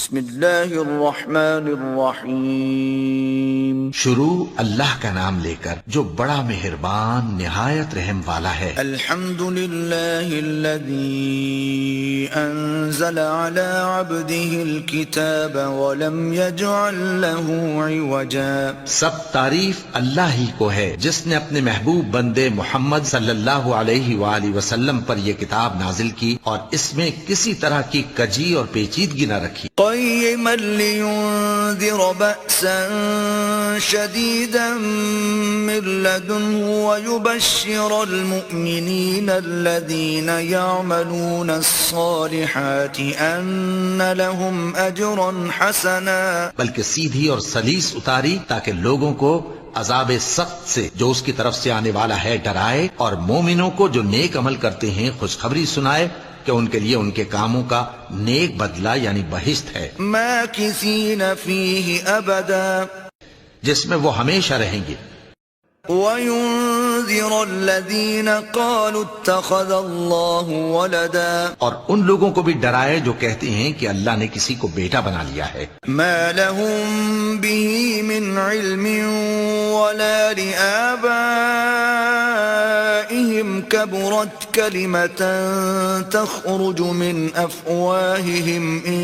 بسم اللہ الرحمن الرحیم. شروع اللہ کا نام لے کر جو بڑا مہربان نہایت رحم والا ہے. الحمد للہ الذی انزل على عبده الكتاب ولم يجعل له عوجا. سب تعریف اللہ ہی کو ہے جس نے اپنے محبوب بندے محمد صلی اللہ علیہ وآلہ وسلم پر یہ کتاب نازل کی اور اس میں کسی طرح کی کجی اور پیچیدگی نہ رکھی. قیما لینذر بأسا شدیدا من لدنه ويبشر المؤمنین الذین یعملون الصالحات ان لهم اجرا حسنا. بلکہ سیدھی اور سلیس اتاری تاکہ لوگوں کو عذاب سخت سے جو اس کی طرف سے آنے والا ہے ڈرائے، اور مومنوں کو جو نیک عمل کرتے ہیں خوشخبری سنائے کہ ان کے لیے ان کے کاموں کا نیک بدلہ یعنی بہشت ہے، ماکثین فیہ ابدا، جس میں وہ ہمیشہ رہیں گے. وَيُنذِرَ الَّذِينَ قَالُوا اتَّخَذَ اللَّهُ وَلَدًا، اور ان لوگوں کو بھی ڈرائے جو کہتے ہیں کہ اللہ نے کسی کو بیٹا بنا لیا ہے. مَا لَهُم بِهِ مِنْ عِلْمٍ وَلَا لِآبَائِهِمْ كَبُرَتْ كَلِمَةً تَخْرُجُ مِنْ أَفْوَاهِهِمْ إِنْ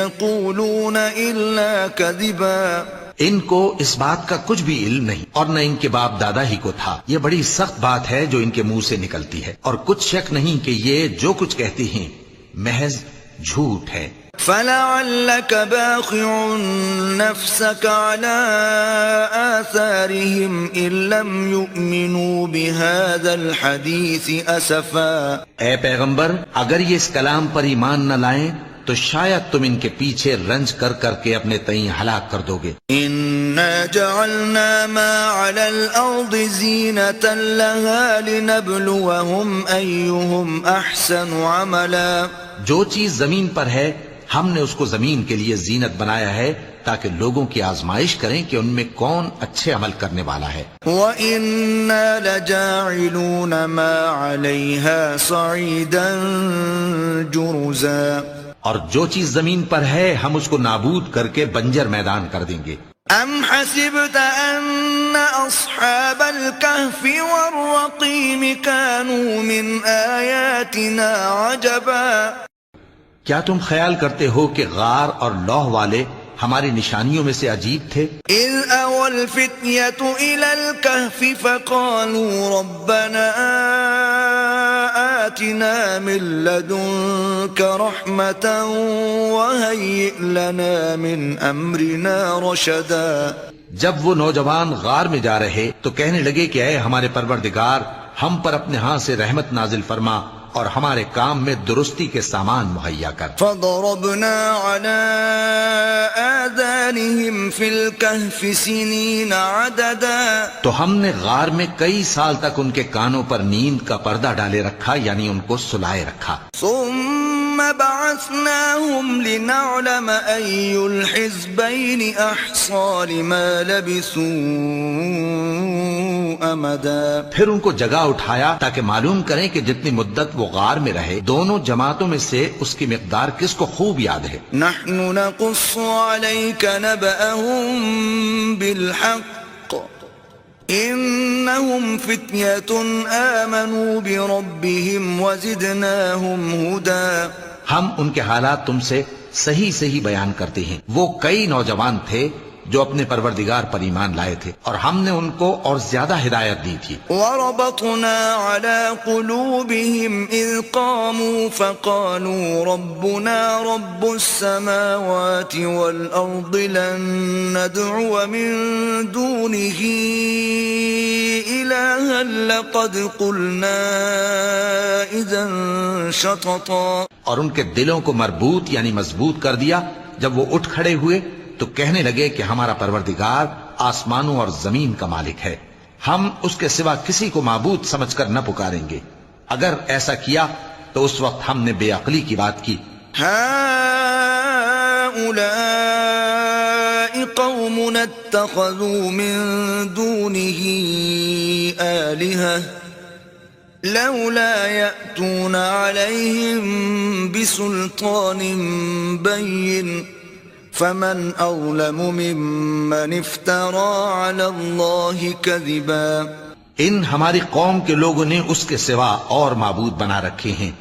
يَقُولُونَ إِلَّا كَذِبًا. ان کو اس بات کا کچھ بھی علم نہیں اور نہ ان کے باپ دادا ہی کو تھا. یہ بڑی سخت بات ہے جو ان کے منہ سے نکلتی ہے، اور کچھ شک نہیں کہ یہ جو کچھ کہتے ہیں محض جھوٹ ہے. فَلَعَلَّكَ بَاخِعٌ نَفْسَكَ عَلَىٰ آثَارِهِمْ إِن لَّمْ يُؤْمِنُوا بِهَٰذَا الْحَدِيثِ أَسَفًا. اے پیغمبر، اگر یہ اس کلام پر ایمان نہ لائیں تو شاید تم ان کے پیچھے رنج کر کر کے اپنے تئیں ہلاک کر دو گے. إِنَّا جَعَلْنَا مَا عَلَى الْأَرْضِ زِينَةً لَهَا لِنَبْلُوَهُمْ أَيُّهُمْ أَحْسَنُ عَمَلًا. جو چیز زمین پر ہے ہم نے اس کو زمین کے لیے زینت بنایا ہے تاکہ لوگوں کی آزمائش کریں کہ ان میں کون اچھے عمل کرنے والا ہے. وَإِنَّا لَجَاعِلُونَ مَا عَلَيْهَا صَعِيدًا جُرُزًا. اور جو چیز زمین پر ہے ہم اس کو نابود کر کے بنجر میدان کر دیں گے. ام حسبت ان اصحاب الكهف والرقيم كانوا من آیاتنا عجبا. کیا تم خیال کرتے ہو کہ غار اور لوح والے ہماری نشانیوں میں سے عجیب تھے؟ اذ اوى الفتية الى الكهف فقالوا ربنا آتنا من لدنك رحمة وهيئ لنا من امرنا رشدا. جب وہ نوجوان غار میں جا رہے تو کہنے لگے کہ اے ہمارے پروردگار، ہم پر اپنے ہاں سے رحمت نازل فرما اور ہمارے کام میں درستی کے سامان مہیا کر. فضربنا على آذانهم في الكهف سنين عددا. تو ہم نے غار میں کئی سال تک ان کے کانوں پر نیند کا پردہ ڈالے رکھا، یعنی ان کو سلائے رکھا. ثم بعثناهم لنعلم أي الحزبين أحصى لما لبثوا أمدا. پھر ان کو جگہ اٹھایا تاکہ معلوم کریں کہ جتنی مدت وہ غار میں رہے دونوں جماعتوں میں سے اس کی مقدار کس کو خوب یاد ہے. نحن نقص عليك نبأهم بالحق إنهم فتية آمنوا بربهم وزدناهم هدى. ہم ان کے حالات تم سے صحیح صحیح بیان کرتے ہیں. وہ کئی نوجوان تھے جو اپنے پروردگار پر ایمان لائے تھے اور ہم نے ان کو اور زیادہ ہدایت دی تھی. وربطنا على قلوبهم إذ قاموا فقالوا ربنا رب السماوات والأرض لن ندعو من دونه إلها لقد قلنا إذا شططا. اور ان کے دلوں کو مربوط یعنی مضبوط کر دیا. جب وہ اٹھ کھڑے ہوئے تو کہنے لگے کہ ہمارا پروردگار آسمانوں اور زمین کا مالک ہے، ہم اس کے سوا کسی کو معبود سمجھ کر نہ پکاریں گے. اگر ایسا کیا تو اس وقت ہم نے بے عقلی کی بات کی. هؤلاء قومنا اتخذوا من دونه آلهة لولا يأتون عليهم بسلطان بين فمن أظلم ممن افترى على الله كذبا. ان ہماری قوم کے لوگوں نے اس کے سوا اور معبود بنا رکھے ہیں،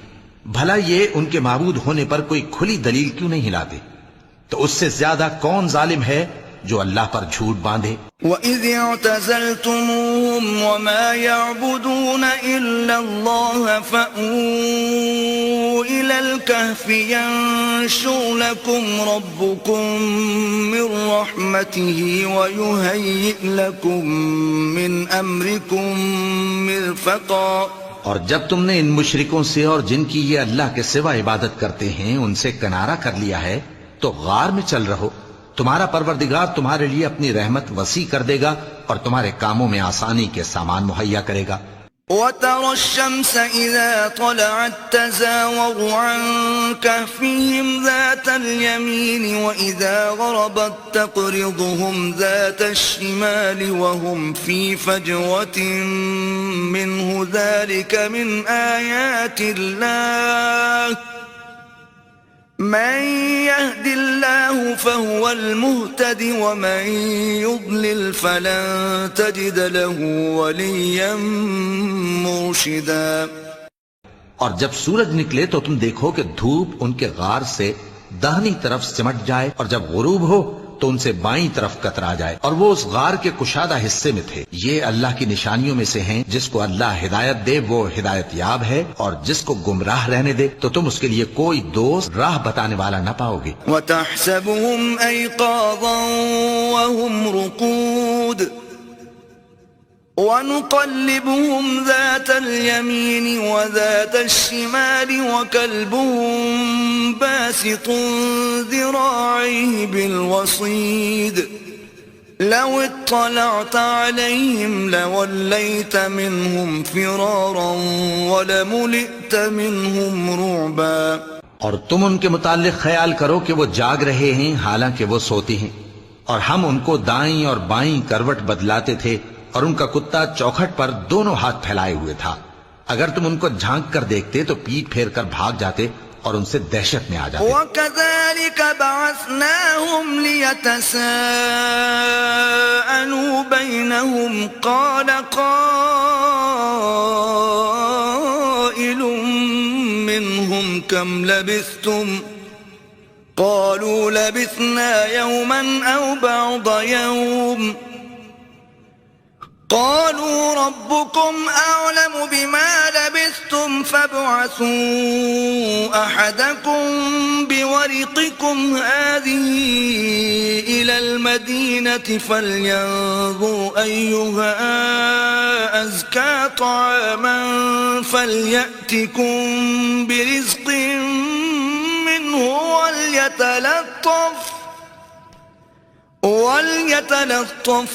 بھلا یہ ان کے معبود ہونے پر کوئی کھلی دلیل کیوں نہیں لاتے؟ تو اس سے زیادہ کون ظالم ہے جو اللہ پر جھوٹ باندھے؟ وَإِذِ اعْتَزَلْتُمُوهُمْ وَمَا يَعْبُدُونَ إِلَّا اللَّهَ فَأْوُوا إِلَى الْكَهْفِ يَنشُرْ لَكُمْ رَبُّكُمْ مِنْ رَحْمَتِهِ وَيُهَيِّئْ لَكُمْ مِنْ أَمْرِكُمْ مِرْفَقًا. اور جب تم نے ان مشرکوں سے اور جن کی یہ اللہ کے سوا عبادت کرتے ہیں ان سے کنارہ کر لیا ہے تو غار میں چل رہو، تمہارا پروردگار تمہارے لیے اپنی رحمت وسیع کر دے گا اور تمہارے کاموں میں آسانی کے سامان مہیا کرے گا. وَتَرَى الشَّمْسَ إِذَا طَلَعَتْ تَزَاوَرُ عَنْ كَهْفِهِمْ ذَاتَ الْيَمِينِ وَإِذَا غَرَبَتْ تَقْرِضُهُمْ ذَاتَ الشِّمَالِ وَهُمْ فِي فَجْوَةٍ مِّنْهُ ذَلِكَ مِنْ آيَاتِ اللَّهِ من يهد الله فهو المهتد ومن يضلل فلن تجد له وليا مرشدا. اور جب سورج نکلے تو تم دیکھو کہ دھوپ ان کے غار سے داہنی طرف سمٹ جائے اور جب غروب ہو تو ان سے بائیں طرف کترا جائے اور وہ اس غار کے کشادہ حصے میں تھے. یہ اللہ کی نشانیوں میں سے ہیں، جس کو اللہ ہدایت دے وہ ہدایت یاب ہے اور جس کو گمراہ رہنے دے تو تم اس کے لیے کوئی دوست راہ بتانے والا نہ پاؤ گے. وَتَحْسَبُهُمْ أَيْقَاظًا وَهُمْ رُقُودٌ وَنُقَلِّبُهُمْ ذَاتَ الْيَمِينِ وَذَاتَ الشِّمَالِ وَكَلْبُهُمْ بَاسِطٌ ذِرَاعَيْهِ بِالْوَصِيدِ لَوِ اطَّلَعْتَ عَلَيْهِمْ لَوَلَّيْتَ مِنْهُمْ فِرَارًا وَلَمُلِئْتَ مِنْهُمْ رُعْبًا. اور تم ان کے متعلق خیال کرو کہ وہ جاگ رہے ہیں حالانکہ وہ سوتے ہیں، اور ہم ان کو دائیں اور بائیں کروٹ بدلاتے تھے اور ان کا کتا چوکھٹ پر دونوں ہاتھ پھیلائے ہوئے تھا. اگر تم ان کو جھانک کر دیکھتے تو پیٹ پھیر کر بھاگ جاتے اور ان سے دہشت میں آ جاتے. وَكَذَلِكَ بَعَثْنَاهُمْ لِيَتَسَاءَلُوا بَيْنَهُمْ قَالَ قَائِلٌ مِّنْهُمْ كَمْ لَبِثْتُمْ قَالُوا لَبِثْنَا يَوْمًا أَوْ بَعْضَ يَوْمٍ قالوا ربكم أعلم بما لبثتم فابعثوا أحدكم بورقكم هذه إلى المدينة فلينظر أيها أزكى طعاما فليأتكم برزق منه وَلْيَتَلَطَّفْ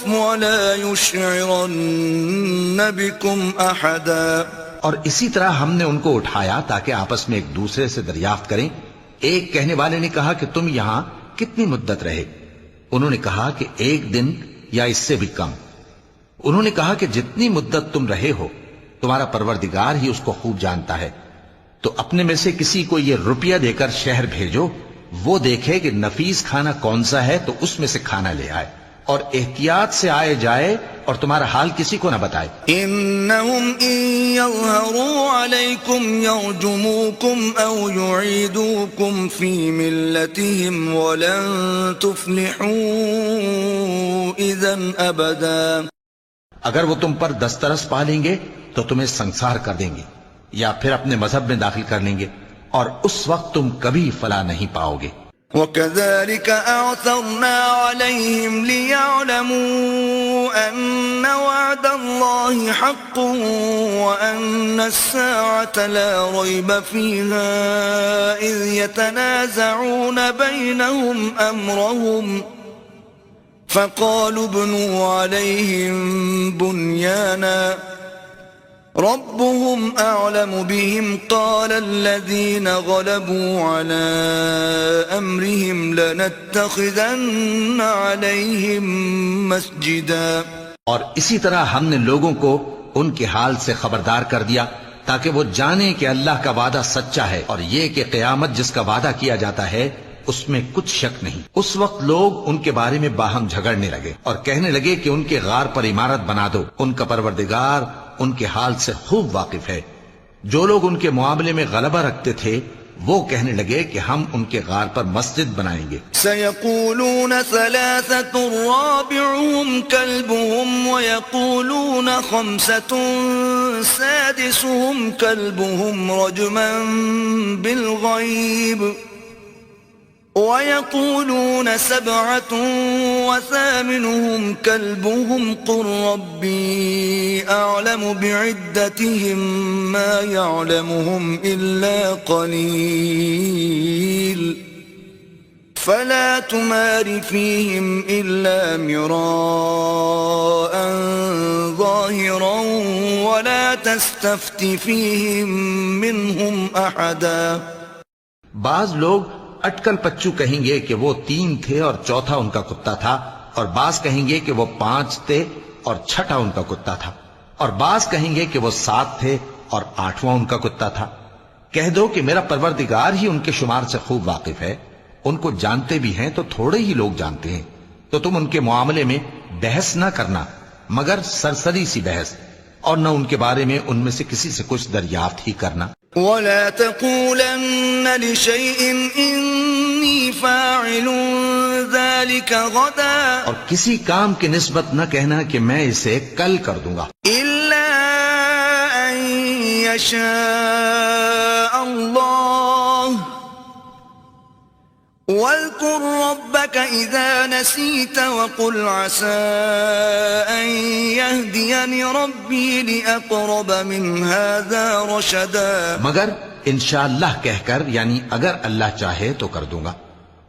وَلَا يُشْعِرَنَّ بِكُمْ أَحَدًا. اور اسی طرح ہم نے ان کو اٹھایا تاکہ آپس میں ایک دوسرے سے دریافت کریں. ایک کہنے والے نے کہا کہ تم یہاں کتنی مدت رہے؟ انہوں نے کہا کہ 1 دن یا اس سے بھی کم. انہوں نے کہا کہ جتنی مدت تم رہے ہو تمہارا پروردگار ہی اس کو خوب جانتا ہے. تو اپنے میں سے کسی کو یہ روپیہ دے کر شہر بھیجو، وہ دیکھے کہ نفیس کھانا کون سا ہے تو اس میں سے کھانا لے آئے، اور احتیاط سے آئے جائے اور تمہارا حال کسی کو نہ بتائے. انہم ان یظہروا علیکم یرجموکم او یعیدوکم فی ملتہم ولن تفلحوا اذن ابدا. اگر وہ تم پر دسترس پا لیں گے تو تمہیں سنسار کر دیں گے یا پھر اپنے مذہب میں داخل کر لیں گے، اور اس وقت تم کبھی فلاح نہیں پاؤ گے. وَكَذَلِكَ أَعْثَرْنَا عَلَيْهِمْ لِيَعْلَمُوا أَنَّ وَعْدَ اللَّهِ حَقٌّ وَأَنَّ السَّاعَةَ لَا رَيْبَ فِيهَا إِذْ يَتَنَازَعُونَ بَيْنَهُمْ أَمْرَهُمْ فَقَالُوا ابْنُوا عَلَيْهِمْ بُنْيَانًا ربهم أعلم بهم قال الذين غلبوا على أمرهم لنتخذن عليهم مسجدا. اور اسی طرح ہم نے لوگوں کو ان کے حال سے خبردار کر دیا تاکہ وہ جانیں کہ اللہ کا وعدہ سچا ہے، اور یہ کہ قیامت جس کا وعدہ کیا جاتا ہے اس میں کچھ شک نہیں۔ اس وقت لوگ ان کے بارے میں باہم جھگڑنے لگے اور کہنے لگے کہ ان کے غار پر عمارت بنا دو، ان کا پروردگار ان کے حال سے خوب واقف ہے۔ جو لوگ ان کے معاملے میں غلبہ رکھتے تھے وہ کہنے لگے کہ ہم ان کے غار پر مسجد بنائیں گے۔ سيقولون ثلاثة رابعهم كلبهم ويقولون خمسة سادسهم كلبهم رجما بالغيب ويقولون سبعة وثامنهم كلبهم قل ربي أعلم بعدتهم ما يعلمهم إلا قليل فلا تمار فيهم إلا مراء ظاهرا ولا تستفت فيهم منهم أحدا۔ بعض لوگ اٹکل پچو کہیں گے کہ وہ 3 تھے اور چوتھا ان کا کتا تھا، اور بعض کہیں گے کہ وہ 5 تھے اور چھٹا ان کا کتا تھا، اور بعض کہیں گے کہ وہ 7 تھے اور 8واں ان کا کتا تھا۔ کہہ دو کہ میرا پروردگار ہی ان کے شمار سے خوب واقف ہے، ان کو جانتے بھی ہیں تو تھوڑے ہی لوگ جانتے ہیں، تو تم ان کے معاملے میں بحث نہ کرنا مگر سرسری سی بحث، اور نہ ان کے بارے میں ان میں سے کسی سے کچھ دریافت ہی کرنا۔ ولا تقولن لشيء إني فاعل ذلك غدا، اور کسی کام کی نسبت نہ کہنا کہ میں اسے کل کر دوں گا، إلا أن يشاء الله، واذكر ربك إذا نسيت وقل عسى أن يهديني ربي لأقرب من هذا رشدا۔ مگر انشاءاللہ کہہ کر، یعنی اگر اللہ چاہے تو کر دوں گا،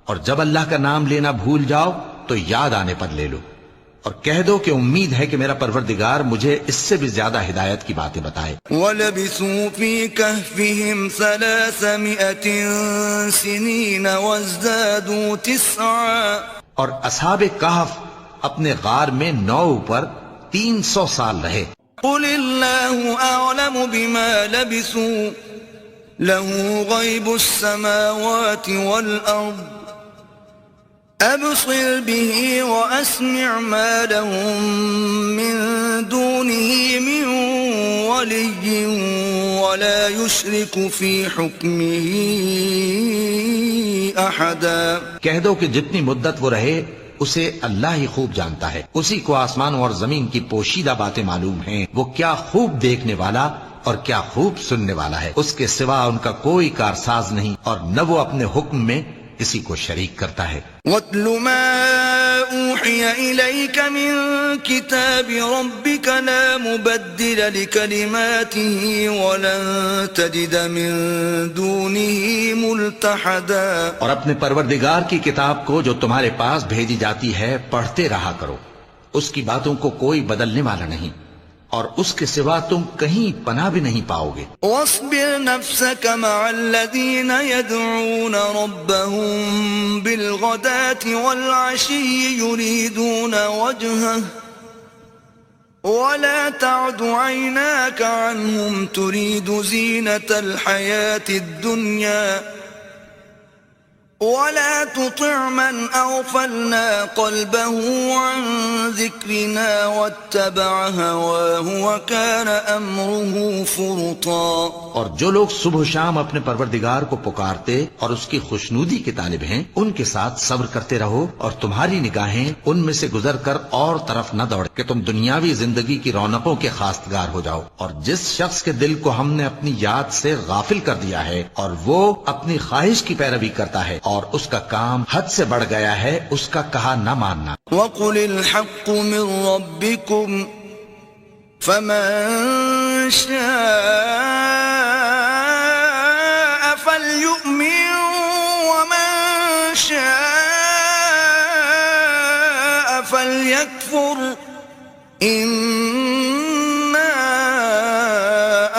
اور جب اللہ کا نام لینا بھول جاؤ تو یاد آنے پر لے لو، اور کہہ دو کہ امید ہے کہ میرا پروردگار مجھے اس سے بھی زیادہ ہدایت کی باتیں بتائے۔ وَلَبِثُوا فِي كَهْفِهِمْ 300 سِنِينَ وَازْدَادُوا 9۔ اور اصحاب کہف اپنے غار میں 9 پر 300 سال رہے۔ قُلِ اللَّهُ أَعْلَمُ بِمَا لَبِثُوا لَهُ غَيْبُ السَّمَاوَاتِ وَالْأَرْضِ أبصر به وأسمع ما لهم من دونه من ولي ولا يشرك في حكمه أحدا۔ کہہ دو کہ جتنی مدت وہ رہے اسے اللہ ہی خوب جانتا ہے، اسی کو آسمانوں اور زمین کی پوشیدہ باتیں معلوم ہیں، وہ کیا خوب دیکھنے والا اور کیا خوب سننے والا ہے، اس کے سوا ان کا کوئی کارساز نہیں، اور نہ وہ اپنے حکم میں کسی کو شریک کرتا ہے۔ وَاتْلُ مَا أُوحِيَ إِلَيْكَ مِن كِتَابِ رَبِّكَ لَا مُبَدِّلَ لِكَلِمَاتِهِ وَلَن تَجِدَ مِن دُونِهِ مُلْتَحَدًا۔ اور اپنے پروردگار کی کتاب کو جو تمہارے پاس بھیجی جاتی ہے پڑھتے رہا کرو، اس کی باتوں کو کوئی بدلنے والا نہیں، اور اس کے سوا تم کہیں پناہ بھی نہیں پاؤ گے۔ واصبر نفسك مع الذين يدعون ربهم بالغداة والعشي يريدون وجهه ولا تعد عيناك عنهم تريد زينة الحياة الدنيا ولا تطع من أغفلنا قلبه عن ذكرنا واتبع هواه وكان أمره فرطا۔ اور جو لوگ صبح و شام اپنے پروردگار کو پکارتے اور اس کی خوشنودی کے طالب ہیں ان کے ساتھ صبر کرتے رہو، اور تمہاری نگاہیں ان میں سے گزر کر اور طرف نہ دوڑ کہ تم دنیاوی زندگی کی رونقوں کے خواستگار ہو جاؤ۔ اور جس شخص کے دل کو ہم نے اپنی یاد سے غافل کر دیا ہے اور وہ اپنی خواہش کی پیروی کرتا ہے اور اس کا کام حد سے بڑھ گیا ہے، اس کا کہا نہ ماننا۔ وَقُلِ الْحَقُّ مِن رَّبِّكُمْ فَمَن شَاءَ فَلْيُؤْمِن وَمَن شَاءَ فَلْيَكْفُرْ إِنَّا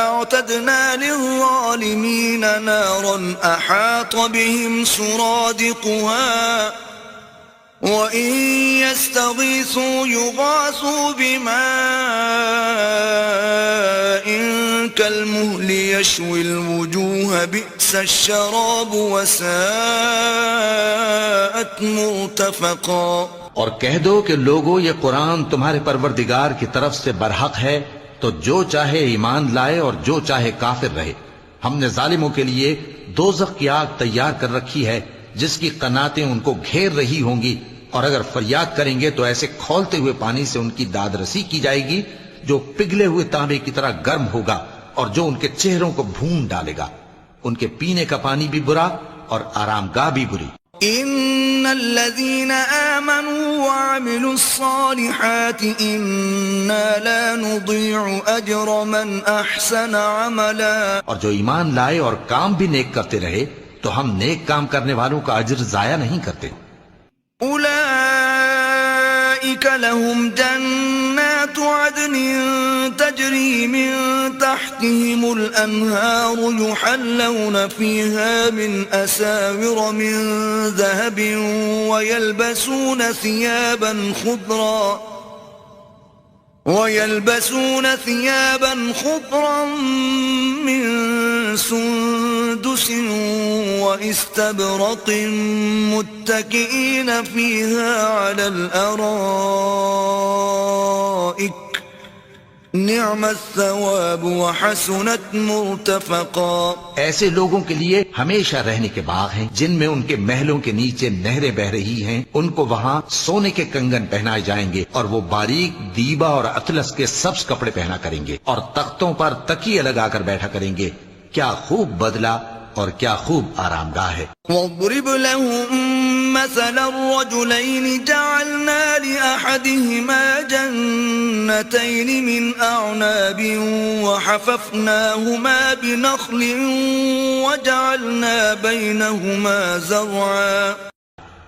أَعْتَدْنَا لِلظَّالِمِينَ نَارًا أَحَاطَ بِهِمْ سُرَادِقُهَا وَإِن يَسْتَغِيثُوا يُغَاثُوا بِمَاءٍ كَالْمُهْلِ يَشْوِي الْوُجُوهَ بِئْسَ الشَّرَابُ وَسَاءَتْ مُرْتَفَقًا۔ اور کہہ دو کہ لوگو یہ قرآن تمہارے پروردگار کی طرف سے برحق ہے، تو جو چاہے ایمان لائے اور جو چاہے کافر رہے۔ ہم نے ظالموں کے لیے دوزخ کی آگ تیار کر رکھی ہے جس کی قناتیں ان کو گھیر رہی ہوں گی، اور اگر فریاد کریں گے تو ایسے کھولتے ہوئے پانی سے ان کی داد رسی کی جائے گی جو پگھلے ہوئے تانبے کی طرح گرم ہوگا اور جو ان کے چہروں کو بھون ڈالے گا۔ ان کے پینے کا پانی بھی برا اور آرام گاہ بھی بری۔ ان الذين آمنوا وعملوا الصالحات انا لا نضيع اجر من احسن عملا۔ اور جو ایمان لائے اور کام بھی نیک کرتے رہے تو ہم نیک کام کرنے والوں کا اجر ضائع نہیں کرتے۔ اولئك لهم جنات عدن تجري من تحتهم الأنهار يحلون فيها من أساور من ذهب ويلبسون ثيابا خضرا من سندس واستبرق متكئين فيها على الأرائك نعم الثواب وحسنت مرتفقا۔ ایسے لوگوں کے لیے ہمیشہ رہنے کے باغ ہیں جن میں ان کے محلوں کے نیچے نہریں بہ رہی ہیں، ان کو وہاں سونے کے کنگن پہنائے جائیں گے اور وہ باریک دیبا اور اطلس کے سبز کپڑے پہنا کریں گے اور تختوں پر تکیے لگا کر بیٹھا کریں گے۔ کیا خوب بدلہ اور کیا خوب آرام گاہ ہے۔ وَاضْرِبْ لَهُم مَّثَلَ الرَّجُلَيْنِ جَعَلْنَا لِأَحَدِهِمَا جَنَّتَيْنِ مِنْ أَعْنَابٍ وَحَفَفْنَاهُمَا بِنَخْلٍ وَجَعَلْنَا بَيْنَهُمَا زَرْعًا۔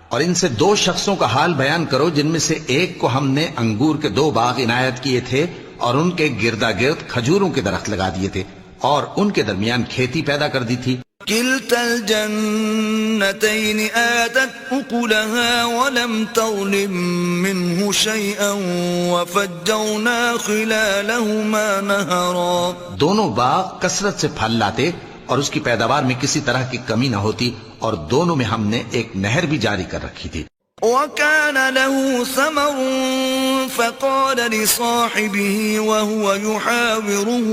اور ان سے دو شخصوں کا حال بیان کرو جن میں سے ایک کو ہم نے انگور کے 2 باغ عنایت کیے تھے اور ان کے گردا گرد کھجوروں کے درخت لگا دیے تھے اور ان کے درمیان کھیتی پیدا کر دی تھی۔ كلتا الجنتين آتت أكلها ولم تظلم منه شيئا وفجرنا خلالهما نهرا۔ دونوں باغ کثرت سے پھل لاتے اور اس کی پیداوار میں کسی طرح کی کمی نہ ہوتی، اور دونوں میں ہم نے ایک نہر بھی جاری کر رکھی تھی۔ وكان له ثمر فقال لصاحبه وهو يحاوره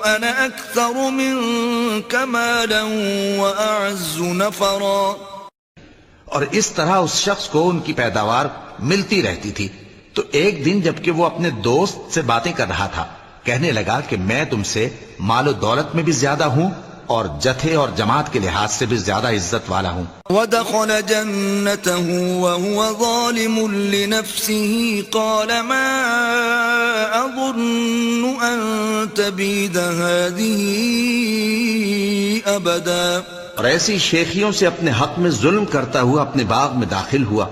أنا أكثر منك مالا وأعز نفرا۔ اور اس طرح اس شخص کو ان کی پیداوار ملتی رہتی تھی، تو ایک دن جبکہ وہ اپنے دوست سے باتیں کر رہا تھا کہنے لگا کہ میں تم سے مال و دولت میں بھی زیادہ ہوں اور جتھے اور جماعت کے لحاظ سے بھی زیادہ عزت والا ہوں۔ ودخل جنته وهو ظالم لنفسه قال ما أظن أن تبيد هذه أبدا۔ اور ایسی شیخیوں سے اپنے حق میں ظلم کرتا ہوا اپنے باغ میں داخل ہوا،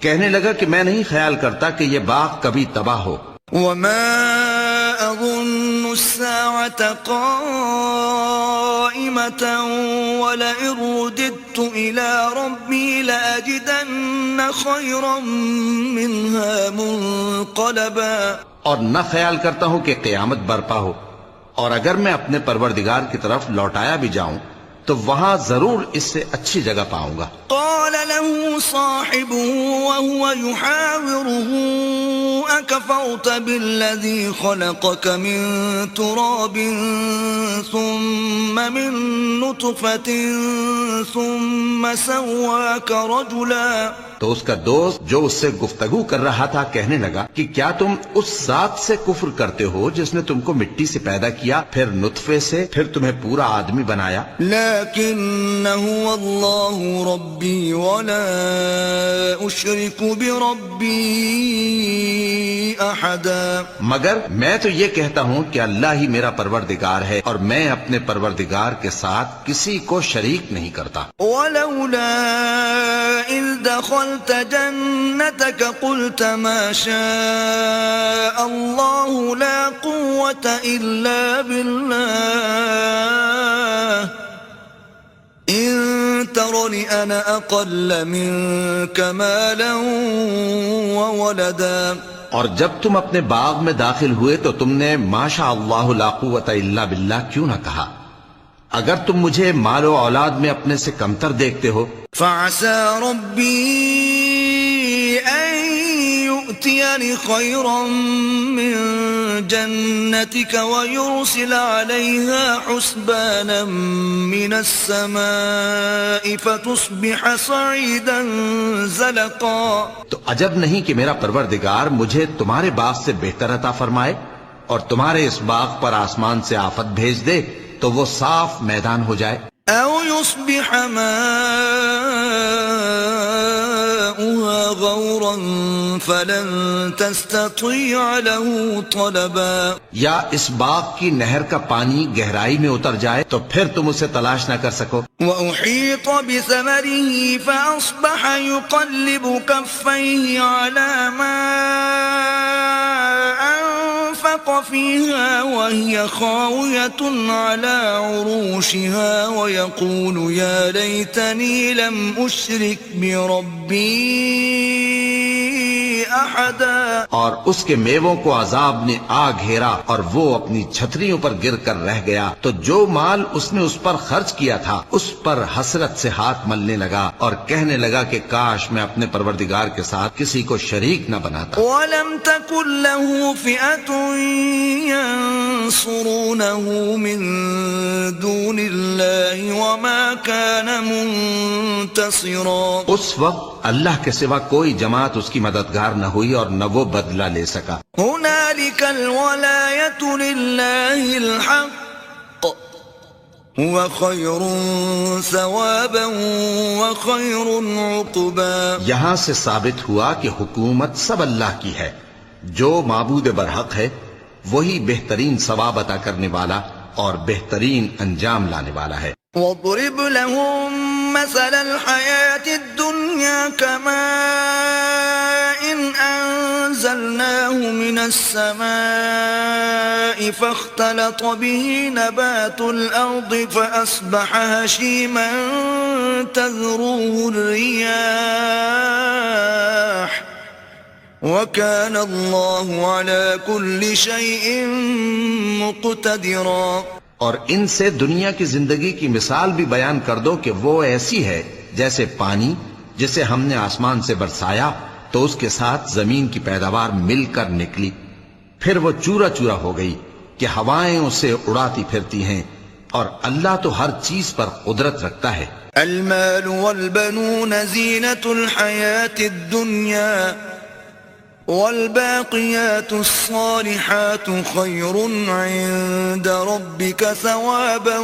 کہنے لگا کہ میں نہیں خیال کرتا کہ یہ باغ کبھی تباہ ہو۔ وما أظن الساعة قائمة ولئن رددت إلى ربي لأجدن خيرا منها منقلبا۔ اور نہ خیال کرتا ہوں کہ قیامت برپا ہو، اور اگر میں اپنے پروردگار کی طرف لوٹایا بھی جاؤں تو وہاں ضرور اس سے اچھی جگہ پاؤں گا۔ قال له صاحبه وهو يحاوره أكفرت بالذي خلقك من تراب ثم من نطفة ثم سواك رجلا۔ تو اس کا دوست جو اس سے گفتگو کر رہا تھا کہنے لگا کہ کیا تم اس ذات سے کفر کرتے ہو جس نے تم کو مٹی سے پیدا کیا، پھر نطفے سے، پھر تمہیں پورا آدمی بنایا۔ لیکن هو اللہ ربی ولا اشرک بربی احدا۔ مگر میں تو یہ کہتا ہوں کہ اللہ ہی میرا پروردگار ہے اور میں اپنے پروردگار کے ساتھ کسی کو شریک نہیں کرتا۔ ولولا اذ دخلت جنتك قلت ما شاء الله لا قوة إلا بالله إن ترني أنا أقل منك مالا وولدا اور جب تم اپنے باغ میں داخل ہوئے تو تم نے ما شاء اللہ لا قوت الا باللہ کیوں نہ کہا؟ اگر تم مجھے مال و اولاد میں اپنے سے کمتر دیکھتے ہو فعسى ربي أن يؤتيني خيرا من جنتك ويرسل عليها حسبانا من السماء فتصبح صعيدا زلقا. تو عجب نہیں کہ میرا پروردگار مجھے تمہارے باغ سے بہتر عطا فرمائے اور تمہارے اس باغ پر آسمان سے آفت بھیج دے تو وہ صاف میدان ہو جائے. أو يصبح ماؤها غورا فلن تستطيع له طلبا. یا اس باغ کی نہر کا پانی گہرائی میں اتر جائے تو پھر تم اسے تلاش نہ کر سکو. وأحيط بثمره فأصبح يقلب كفيه على ما أنفق فيها وهي خاوية على عروشها ويقول يا ليتني لم أشرك بربي أحدا. اور اس کے میووں کو عذاب نے آ گھیرا اور وہ اپنی چھتریوں پر گر کر رہ گیا تو جو مال اس نے اس پر خرچ کیا تھا اس پر حسرت سے ہاتھ ملنے لگا اور کہنے لگا کہ کاش میں اپنے پروردگار کے ساتھ کسی کو شریک نہ بناتا. وَلَمْ تَكُنْ لَهُ فِئَةٌ يَنصُرُونَهُ مِن دُونِ اللَّهِ وَمَا كَانَ مُنتَصِرًا. اس وقت اللہ کے سوا کوئی جماعت اس کی مددگار نہ ہوئی اور نہ وہ بدلہ لے سکا. هُنَالِكَ الْوَلَایَةُ لِلَّهِ الْحَقِّ هُوَ خَيْرٌ ثَوَابًا وَخَيْرٌ عُقْبًا. یہاں سے ثابت ہوا کہ حکومت سب اللہ کی ہے. جو معبود برحق ہے وہی بہترین ثواب عطا کرنے والا اور بہترین انجام لانے والا ہے. وَاضْرِبْ لَهُم مَّثَلَ الْحَيَاةِ الدُّنْيَا كَمَاءٍ أَنزَلْنَاهُ مِنَ السَّمَاءِ فَاخْتَلَطَ بِهِ نَبَاتُ الْأَرْضِ فَأَصْبَحَ هَشِيمًا تَذْرُوهُ الرِّيَاحُ وَكَانَ اللَّهُ عَلَى كُلِّ شَيْءٍ مُقْتَدِرًا. اور ان سے دنیا کی زندگی کی مثال بھی بیان کر دو کہ وہ ایسی ہے جیسے پانی جسے ہم نے آسمان سے برسایا تو اس کے ساتھ زمین کی پیداوار مل کر نکلی پھر وہ چورا چورا ہو گئی کہ ہوائیں اسے اڑاتی پھرتی ہیں اور اللہ تو ہر چیز پر قدرت رکھتا ہے. المال والبنون زینة الحیاة الدنیا والباقیات الصالحات خیر عند ربک ثوابا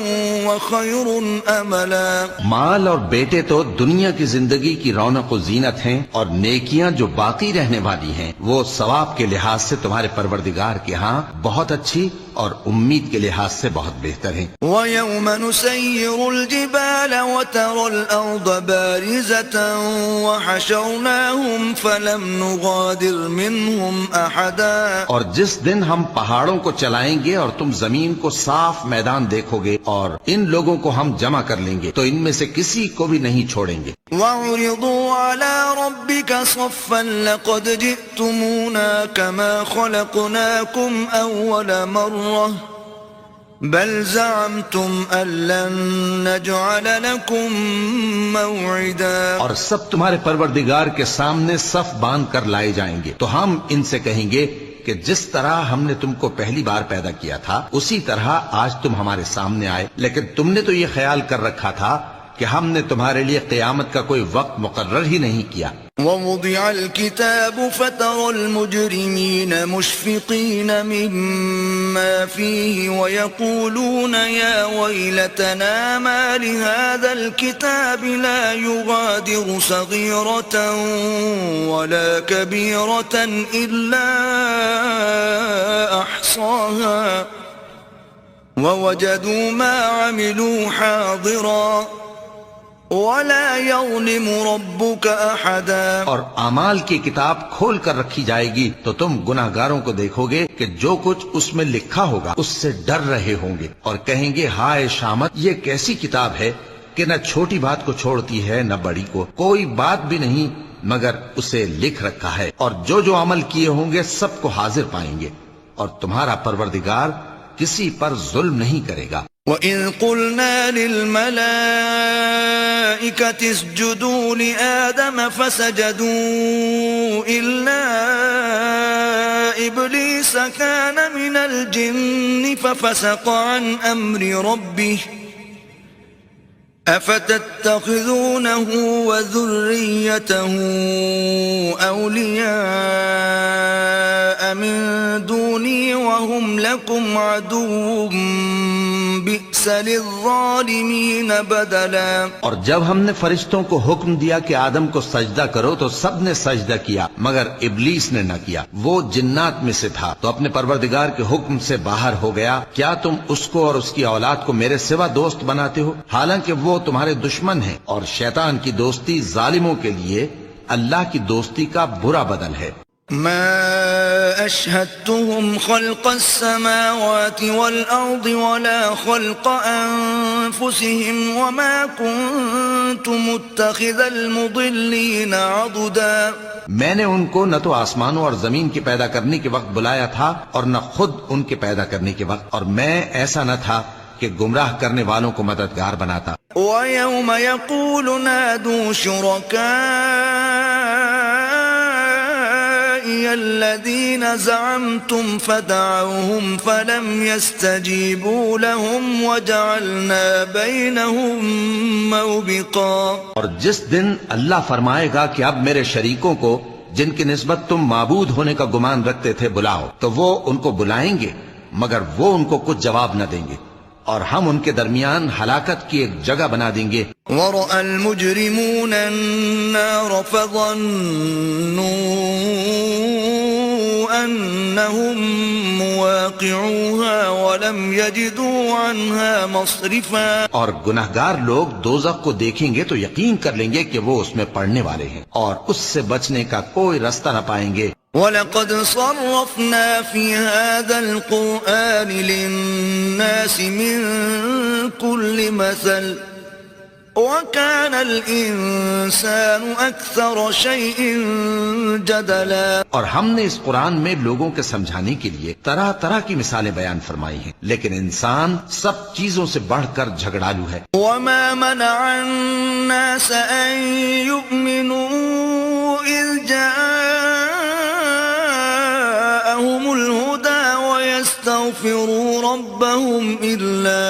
وخیر املا. مال اور بیٹے تو دنیا کی زندگی کی رونق و زینت ہیں اور نیکیاں جو باقی رہنے والی ہیں وہ ثواب کے لحاظ سے تمہارے پروردگار کے ہاں بہت اچھی اور امید کے لحاظ سے بہت بہتر ہیں. وَيَوْمَ نُسَيِّرُ الْجِبَالَ وَتَرَى الْأَرْضَ بَارِزَةً وَحَشَرْنَاهُمْ فَلَمْ نُغَادِرْ مِنْهُمْ أَحَدًا. اور جس دن ہم پہاڑوں کو چلائیں گے اور تم زمین کو صاف میدان دیکھو گے اور ان لوگوں کو ہم جمع کر لیں گے تو ان میں سے کسی کو بھی نہیں چھوڑیں گے. وَعُرِضُوا عَلَى رَبِّكَ صَفًّا لَقَدْ جِئْتُمُونَا كَمَا خَلَقْنَاكُمْ أَوَّلَ مَرَّةٍ بَلْ زَعَمْتُمْ أَن لَّن نَّجْعَلَ لَكُم مَّوْعِدًا. اور سب تمہارے پروردگار کے سامنے صف باندھ کر لائے جائیں گے تو ہم ان سے کہیں گے کہ جس طرح ہم نے تم کو پہلی بار پیدا کیا تھا اسی طرح آج تم ہمارے سامنے آئے لیکن تم نے تو یہ خیال کر رکھا تھا کہ ہم نے تمہارے لیے قیامت کا کوئی وقت مقرر ہی نہیں کیا. وَوُضِعَ الْكِتَابُ فَتَرَى الْمُجْرِمِينَ مُشْفِقِينَ مِمَّا فِيهِ وَيَقُولُونَ يَا وَيْلَتَنَا مَا لِهَذَا الْكِتَابِ لَا يُغَادِرُ صَغِيرَةً وَلَا كَبِيرَةً إِلَّا أَحْصَاهَا وَوَجَدُوا مَا عَمِلُوا حَاضِرًا وَلَا يَظْلِمُ رَبُّكَ أَحَدًا. اور اعمال کی کتاب کھول کر رکھی جائے گی تو تم گناہگاروں کو دیکھو گے کہ جو کچھ اس میں لکھا ہوگا اس سے ڈر رہے ہوں گے اور کہیں گے ہائے شامت یہ کیسی کتاب ہے کہ نہ چھوٹی بات کو چھوڑتی ہے نہ بڑی کو، کوئی بات بھی نہیں مگر اسے لکھ رکھا ہے، اور جو عمل کیے ہوں گے سب کو حاضر پائیں گے، اور تمہارا پروردگار کسی پر ظلم نہیں کرے گا۔ وَإِذْ قُلْنَا لِلْمَلَائِكَةِ اسْجُدُوا لِآدَمَ فَسَجَدُوا إِلَّا إِبْلِيسَ كَانَ مِنَ الْجِنِّ فَفَسَقَ عَنْ أَمْرِ رَبِّهِ أَفَتَتَّخِذُونَهُ وَذُرِّيَّتَهُ أَوْلِيَاءَ مِن دُونِي وَهُمْ لَكُمْ عَدُوٌّ بِئْسَ لِلظَّالِمِينَ بَدَلًا۔ اور جب ہم نے فرشتوں کو حکم دیا کہ آدم کو سجدہ کرو تو سب نے سجدہ کیا مگر ابلیس نے نہ کیا، وہ جنات میں سے تھا تو اپنے پروردگار کے حکم سے باہر ہو گیا۔ کیا تم اس کو اور اس کی اولاد کو میرے سوا دوست بناتے ہو، حالانکہ وہ تمہارے دشمن ہیں، اور شیطان کی دوستی ظالموں کے لیے اللہ کی دوستی کا برا بدل ہے۔ ما أشهدتهم خلق السماوات والأرض ولا خلق أنفسهم وما كنت متخذ المضلين عضدا۔ میں نے ان کو نہ تو آسمانوں اور زمین کے پیدا کرنے کے وقت بلایا تھا اور نہ خود ان کے پیدا کرنے کے وقت، اور میں ایسا نہ تھا کہ گمراہ کرنے والوں کو مددگار بناتا۔ وَيَوْمَ يَقُولُ نَادُوا شُرَكَائِيَ الَّذِينَ زَعَمْتُمْ فَدَعَوْهُمْ فَلَمْ يَسْتَجِيبُوا لَهُمْ وَجَعَلْنَا بَيْنَهُمْ مَوْبِقًا۔ اور جس دن اللہ فرمائے گا کہ اب میرے شریکوں کو جن کی نسبت تم معبود ہونے کا گمان رکھتے تھے بلاؤ، تو وہ ان کو بلائیں گے مگر وہ ان کو کچھ جواب نہ دیں گے، اور ہم ان کے درمیان ہلاکت کی ایک جگہ بنا دیں گے۔ وَرَأَى الْمُجْرِمُونَ النَّارَ فَظَنُّوا أَنَّهُمْ مُوَاقِعُوهَا وَلَمْ يَجِدُوا عَنْهَا مَصْرِفًا۔ اور گناہگار لوگ دوزخ کو دیکھیں گے تو یقین کر لیں گے کہ وہ اس میں پڑنے والے ہیں، اور اس سے بچنے کا کوئی رستہ نہ پائیں گے۔ وَلَقَدْ صَرَّفْنَا فِي هَذَا الْقُرْآنِ لِلنَّاسِ مِنْ كُلِّ مَثَلٍ وَكَانَ الْإِنسَانُ أَكْثَرَ شَيْءٍ جَدَلًا۔ اور ہم نے اس قرآن میں لوگوں کے سمجھانے کے لیے طرح طرح کی مثالیں بیان فرمائی ہیں، لیکن انسان سب چیزوں سے بڑھ کر جھگڑالو ہے۔ وَمَا مَنَعَ النَّاسَ أَن يُؤْمِنُوا إِذْ جَاءَهُمُ الْهُدَى وَيَسْتَغْفِرُوا رَبَّهُمْ إِلَّا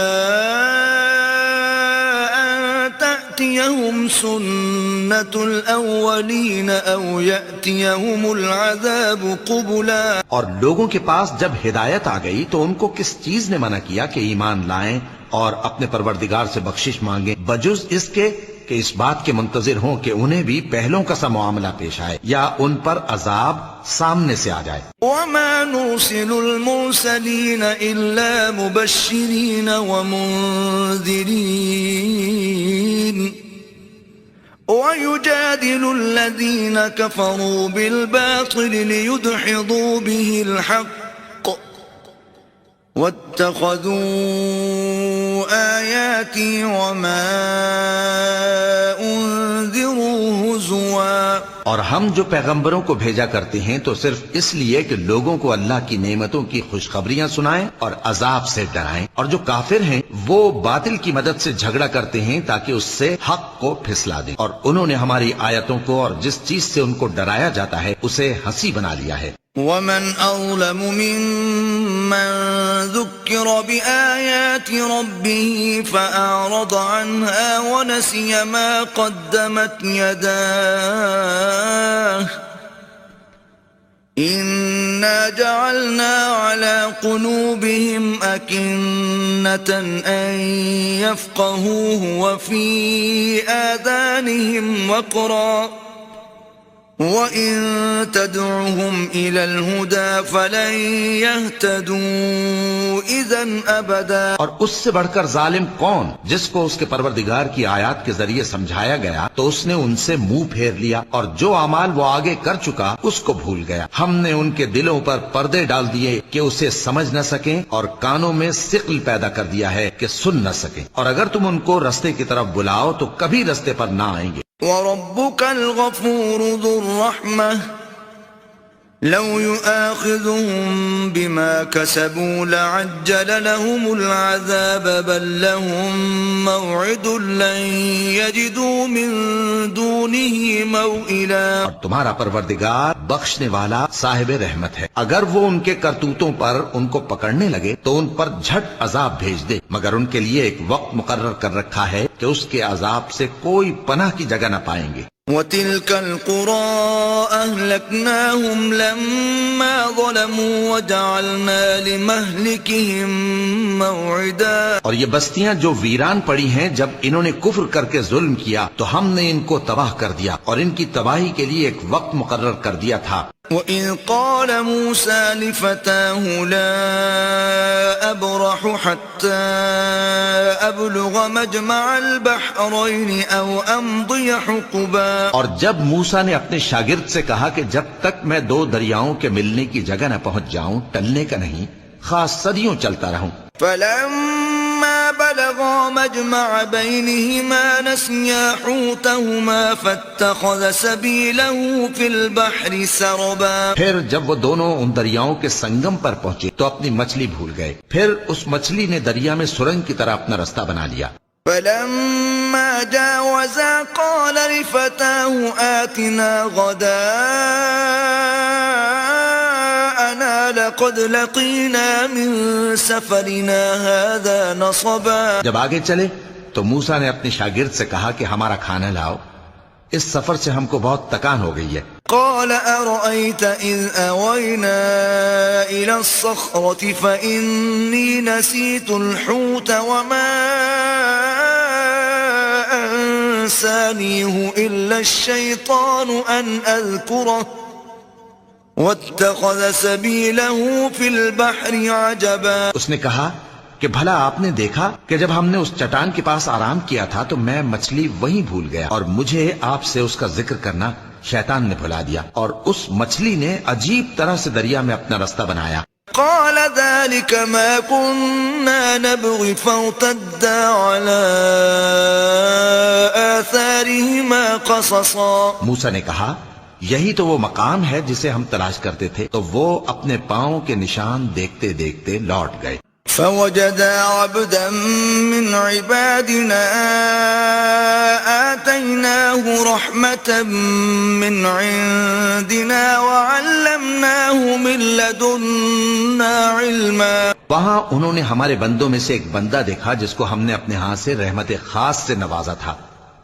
تأتيهم سنة الأولين أو يأتيهم العذاب قبلا۔ اور لوگوں کے پاس جب ہدایت آ گئی تو ان کو کس چیز نے منع کیا کہ ایمان لائیں اور اپنے پروردگار سے بخشش مانگیں، بجز اس کے کہ اس بات کے منتظر ہوں کہ انہیں بھی پہلوں کا سا معاملہ پیش آئے یا ان پر عذاب سامنے سے آ جائے۔ وَمَا نُرْسِلُ الْمُرْسَلِينَ إِلَّا مُبَشِّرِينَ وَمُنذِرِينَ وَيُجَادِلُ الَّذِينَ كَفَرُوا بِالْبَاطِلِ لِيُدْحِضُوا بِهِ الْحَقَّ وَاتَّخَذُوا آيَاتِي وَمَا أُنذِرُوا هُزُوًا۔ اور ہم جو پیغمبروں کو بھیجا کرتے ہیں تو صرف اس لیے کہ لوگوں کو اللہ کی نعمتوں کی خوشخبریاں سنائیں اور عذاب سے ڈرائیں، اور جو کافر ہیں وہ باطل کی مدد سے جھگڑا کرتے ہیں تاکہ اس سے حق کو پھسلا دیں، اور انہوں نے ہماری آیتوں کو اور جس چیز سے ان کو ڈرایا جاتا ہے اسے ہنسی بنا لیا ہے۔ وَمَنْ أَظْلَمُ مِمَّنْ ذُكِّرَ بِآيَاتِ رَبِّهِ فَأَعْرَضَ عَنْهَا وَنَسِيَ مَا قَدَّمَتْ يَدَاهُ إِنَّا جَعَلْنَا عَلَى قُلُوبِهِمْ أَكِنَّةً أَن يَفْقَهُوهُ وَفِي آذَانِهِمْ وَقْرًا وَإِن تَدْعُهُمْ إِلَى الْهُدَى فَلَن يَهْتَدُوا إِذًا أَبَدًا. اور اس سے بڑھ کر ظالم کون جس کو اس کے پروردگار کی آیات کے ذریعے سمجھایا گیا تو اس نے ان سے منہ پھیر لیا، اور جو اعمال وہ آگے کر چکا اس کو بھول گیا. ہم نے ان کے دلوں پر پردے ڈال دیے کہ اسے سمجھ نہ سکیں، اور کانوں میں ثقل پیدا کر دیا ہے کہ سن نہ سکیں، اور اگر تم ان کو رستے کی طرف بلاؤ تو کبھی رستے پر نہ آئیں گے. وَرَبُّكَ الْغَفُورُ ذُو الرَّحْمَةِ لَوْ يُؤَاخِذُهُم بِمَا كَسَبُوا لَعَجَّلَ لَهُمُ الْعَذَابَ بَل لَّهُم مَّوْعِدٌ لَّن يَجِدُوا مِن دُونِهِ مَوْئِلًا. اور تمہارا پروردگار بخشنے والا صاحب رحمت ہے، اگر وہ ان کے کرتوتوں پر ان کو پکڑنے لگے تو ان پر جھٹ عذاب بھیج دے، مگر ان کے لیے ایک وقت مقرر کر رکھا ہے کہ اس کے عذاب سے کوئی پناہ کی جگہ نہ پائیں گے. وَتِلْكَ الْقُرَىٰ أَهْلَكْنَاهُمْ لَمَّا ظَلَمُوا وَجَعَلْنَا لِمَهْلِكِهِم مَّوْعِدًا. اور یہ بستیاں جو ویران پڑی ہیں جب انہوں نے کفر کر کے ظلم کیا تو ہم نے ان کو تباہ کر دیا، اور ان کی تباہی کے لیے ایک وقت مقرر کر دیا تھا. وَإِذْ قَالَ مُوسَىٰ لِفَتَاهُ لَا أَبْرَحُ حَتَّىٰ أَبْلُغَ مَجْمَعَ الْبَحْرَيْنِ أَوْ أَمْضِيَ حُقُبًا. اور جب موسیٰ نے اپنے شاگرد سے کہا کہ جب تک میں دو دریاؤں کے ملنے کی جگہ نہ پہنچ جاؤں ٹلنے کا نہیں، خاص صدیوں چلتا رہوں. فَلَمَّا بَلَغَا مَجْمَعَ بَيْنِهِمَا نَسِيَا حُوتَهُمَا فَاتَّخَذَ سَبِيلَهُ فِي الْبَحْرِ سَرَبًا. پھر جب وہ دونوں ان دریاؤں کے سنگم پر پہنچے تو اپنی مچھلی بھول گئے، پھر اس مچھلی نے دریا میں سرنگ کی طرح اپنا رستہ بنا لیا. فَلَمَّا جَاوَزَا قَالَ لِفَتَاهُ آتِنَا غَدَاءَنَا لَقَدْ لَقِينَا مِن سَفَرِنَا هَٰذَا نَصَبًا. جب آگے چلے تو موسیٰ نے اپنے شاگرد سے کہا کہ ہمارا کھانا لاؤ، اس سفر سے ہم کو بہت تکان ہو گئی ہے. قال أرأيت إذ أوينا إلى الصخرة فإني نسيت الحوت وما أنسانيه إلا الشيطان أن أذكره واتخذ سبيله في البحر عجبا. اس نے کہا کہ بھلا آپ نے دیکھا کہ جب ہم نے اس چٹان کے پاس آرام کیا تھا تو میں مچھلی وہیں بھول گیا، اور مجھے آپ سے اس کا ذکر کرنا شیطان نے بھلا دیا، اور اس مچھلی نے عجیب طرح سے دریا میں اپنا رستہ بنایا. قال ذلك ما كنا نبغي فارتدا على آثارهما قصصا. موسیٰ نے کہا یہی تو وہ مقام ہے جسے ہم تلاش کرتے تھے، تو وہ اپنے پاؤں کے نشان دیکھتے دیکھتے لوٹ گئے. فوجدا عبدا من عبادنا آتيناه رحمة من عندنا وعلمناه من لدنا علما. وہاں انہوں نے ہمارے بندوں میں سے ایک بندہ دیکھا جس کو ہم نے اپنے ہاں سے رحمت خاص سے نوازا تھا،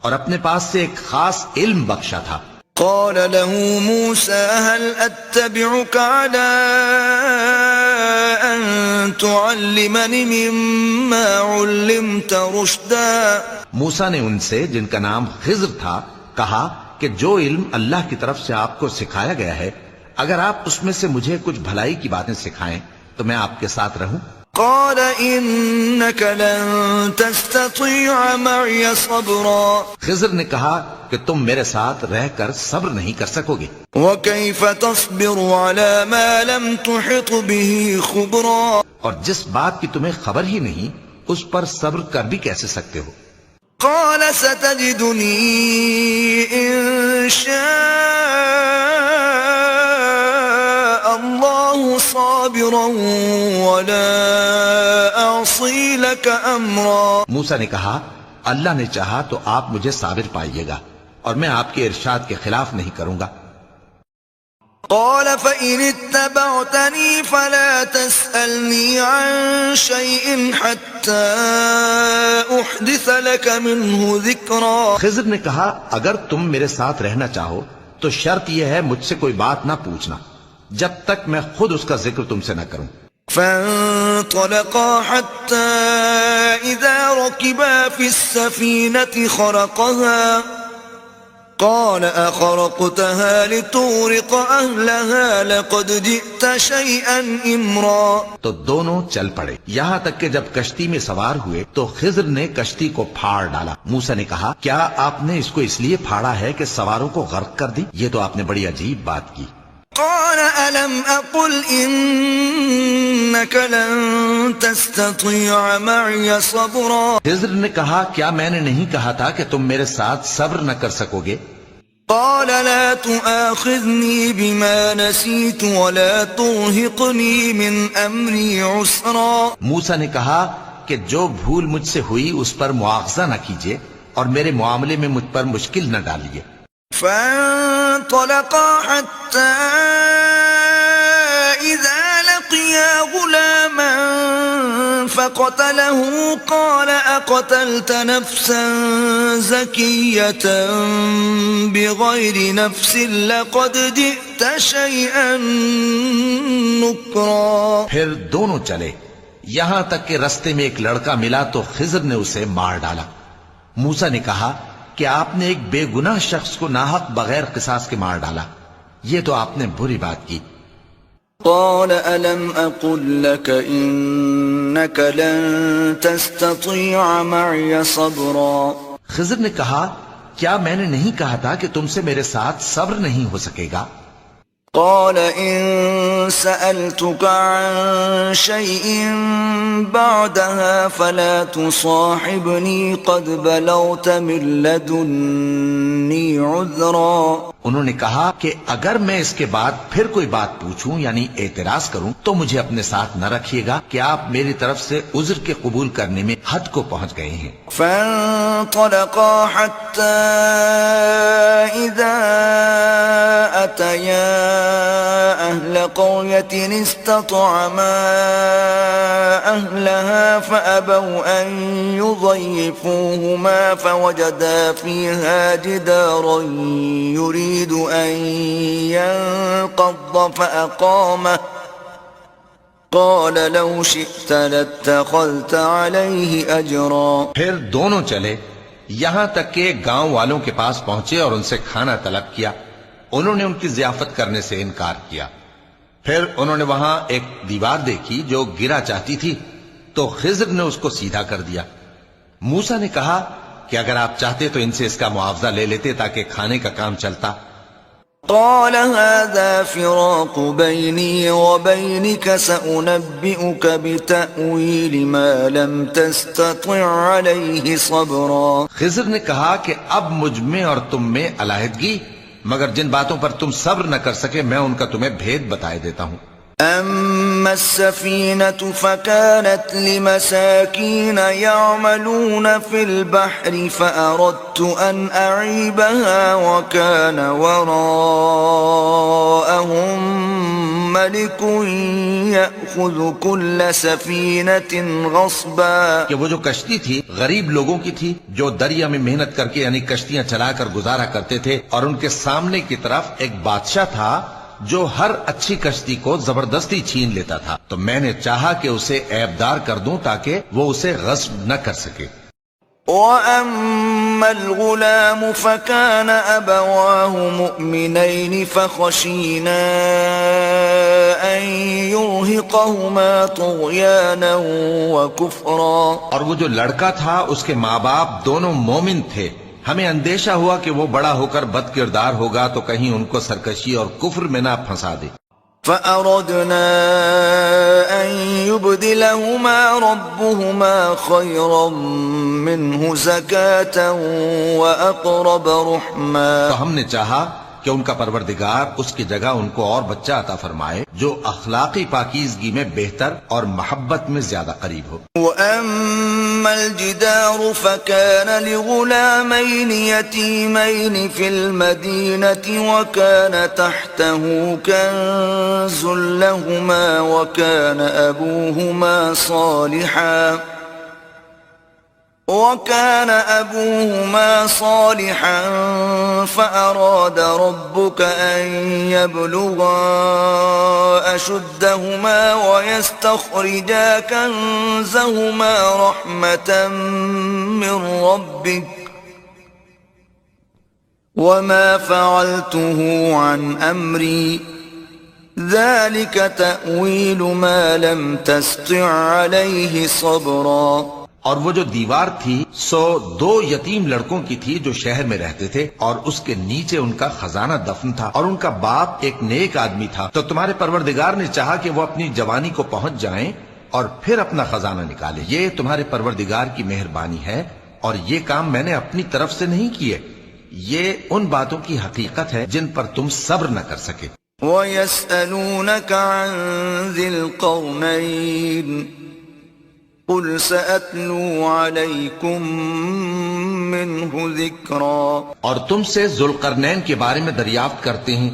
اور اپنے پاس سے ایک خاص علم بخشا تھا. قال له موسى هل أتبعك على أن تعلمني مما علمت رشدا. موسیٰ نے ان سے جن کا نام خضر تھا کہا کہ جو علم اللہ کی طرف سے آپ کو سکھایا گیا ہے اگر آپ اس میں سے مجھے کچھ بھلائی کی باتیں سکھائیں تو میں آپ کے ساتھ رہوں. قال إنك لن تستطيع معي صبرا. خضر نے کہا کہ تم میرے ساتھ رہ کر صبر نہیں کر سکو گے. وكيف تصبر على ما لم تحط به خبرا. اور جس بات کی تمہیں خبر ہی نہیں اس پر صبر کر بھی کیسے سکتے ہو. قال ستجدني إن شاء الله صابرا ولا أعصي لك أمرا. موسیٰ نے کہا اللہ نے چاہا تو آپ مجھے صابر پائیے گا اور میں آپ کے ارشاد کے خلاف نہیں کروں گا. قال فإن اتبعتني فلا تسألني عن شيء حتى أحدث لك منه ذكرا. خضر نے کہا اگر تم میرے ساتھ رہنا چاہو تو شرط یہ ہے مجھ سے کوئی بات نہ پوچھنا جب تک میں خود اس کا ذکر تم سے نہ کروں. فانطلقا حتى إذا ركبا في السفينة قال أخرقتها لتغرق أهلها لقد جئت شيئا إمرا. تو دونوں چل پڑے یہاں تک کہ جب کشتی میں سوار ہوئے تو خضر نے کشتی کو پھاڑ ڈالا. موسیٰ نے کہا کیا آپ نے اس کو اس لیے پھاڑا ہے کہ سواروں کو غرق کر دی؟ یہ تو آپ نے بڑی عجیب بات کی. قال ألم أقل إنك لن تستطيع معي صبرا. خضر نے کہا کیا میں نے نہیں کہا تھا کہ تم میرے ساتھ صبر نہ کر سکو گے؟ قال لا تؤاخذني بما نسيت ولا ترهقني من أمري عسرا. موسیٰ نے کہا کہ جو بھول مجھ سے ہوئی اس پر مواخذہ نہ کیجیے اور میرے معاملے میں مجھ پر مشکل نہ ڈالیے. فانطلقا حتى إذا لقيا غلاما فقتله قال أقتلت نفسا زكية بغير نفس لقد جئت شيئا نكرا. پھر دونوں چلے یہاں تک کہ رستے میں ایک لڑکا ملا تو خضر نے اسے مار ڈالا. موسیٰ نے کہا کہ آپ نے ایک بے گناہ شخص کو ناحق بغیر قصاص کے مار ڈالا، یہ تو آپ نے بری بات کی. قال ألم أقل لك إنك لن تستطيع معي صبرا. خضر نے کہا کیا میں نے نہیں کہا تھا کہ تم سے میرے ساتھ صبر نہیں ہو سکے گا؟ قال إن سألتك عن شيء بعدها فلا تصاحبني قد بلغت من لدني عذرا. انہوں نے کہا کہ اگر میں اس کے بعد پھر کوئی بات پوچھوں یعنی اعتراض کروں تو مجھے اپنے ساتھ نہ رکھیے گا کہ آپ میری طرف سے عذر کے قبول کرنے میں حد کو پہنچ گئے ہیں. فانطلقا حتى إذا أتيا أهل قرية استطعما أهلها فأبوا أن يضيفوهما فوجدا فيها جدارا يريد أن ينقض فأقامه قال لو شئت لاتخذت عليه أجرا. پھر دونوں چلے یہاں تک کہ گاؤں والوں کے پاس پہنچے اور ان سے کھانا طلب کیا. انہوں نے ان کی ضیافت کرنے سے انکار کیا. پھر انہوں نے وہاں ایک دیوار دیکھی جو گرا چاہتی تھی تو خضر نے اس کو سیدھا کر دیا. موسیٰ نے کہا کہ اگر آپ چاہتے تو ان سے اس کا معاوضہ لے لیتے تاکہ کھانے کا کام چلتا. قال هذا فراق بيني وبينك سأنبئك بتأويل ما لم تستطع عليه صبرا. خضر نے کہا کہ اب مجھ میں اور تم میں علیحدگی، مگر جن باتوں پر تم صبر نہ کر سکے میں ان کا تمہیں بھید بتائے دیتا ہوں. أما السفينة فكانت لمساكين يعملون في البحر فأردت أن أعيبها وكان وراءهم ملك يأخذ كل سفينة غصبا. کہ وہ جو کشتی تھی غریب لوگوں کی تھی جو دریا میں محنت کر کے یعنی کشتیاں چلا کر گزارا کرتے تھے، اور ان کے سامنے کی طرف ایک بادشاہ تھا جو ہر اچھی کشتی کو زبردستی چھین لیتا تھا. تو میں نے چاہا کہ اسے عیبدار کر دوں تاکہ وہ اسے غصب نہ کر سکے. وَأَمَّا الْغُلَامُ فَكَانَ أَبَوَاهُ مُؤْمِنَيْنِ فَخَشِينَا أَن يُرْهِقَهُمَا طُغْيَانًا وَكُفْرًا. اور وہ جو لڑکا تھا اس کے ماں باپ دونوں مومن تھے، ہمیں اندیشہ ہوا کہ وہ بڑا ہو کر بد کردار ہوگا تو کہیں ان کو سرکشی اور کفر میں نہ پھنسا دے. فأردنا أن يبدلهما ربهما خيرا منه زكاة وأقرب رحما. تو ہم نے چاہا کہ ان کا پروردگار اس کی جگہ ان کو اور بچہ عطا فرمائے جو اخلاقی پاکیزگی میں بہتر اور محبت میں زیادہ قریب ہو. وَأَمَّا الْجِدَارُ فَكَانَ لِغُلَامَيْنِ يَتِيمَيْنِ فِي الْمَدِينَةِ وَكَانَ تَحْتَهُ كَنْزٌ لَهُمَا وَكَانَ أَبُوهُمَا صَالِحًا فَأَرَادَ رَبُّكَ أَن يَبْلُغَا أَشُدَّهُمَا وَيَسْتَخْرِجَا كَنزَهُمَا رَحْمَةً مِّن رَّبِّكَ وما فعلته عن أمري ذلك تأويل ما لم تستطع عليه صبرا. اور وہ جو دیوار تھی سو 2 یتیم لڑکوں کی تھی جو شہر میں رہتے تھے، اور اس کے نیچے ان کا خزانہ دفن تھا، اور ان کا باپ ایک نیک آدمی تھا. تو تمہارے پروردگار نے چاہا کہ وہ اپنی جوانی کو پہنچ جائیں اور پھر اپنا خزانہ نکالے. یہ تمہارے پروردگار کی مہربانی ہے، اور یہ کام میں نے اپنی طرف سے نہیں کیے. یہ ان باتوں کی حقیقت ہے جن پر تم صبر نہ کر سکے. وَيَسْأَلُونَكَ عَنْ ذِي الْقَرْنَيْنِ قُلْ سَأَتْلُو عَلَيْكُمْ مِنْهُ ذِكْرًا. اور تم سے ذوالقرنین کے بارے میں دریافت کرتے ہیں،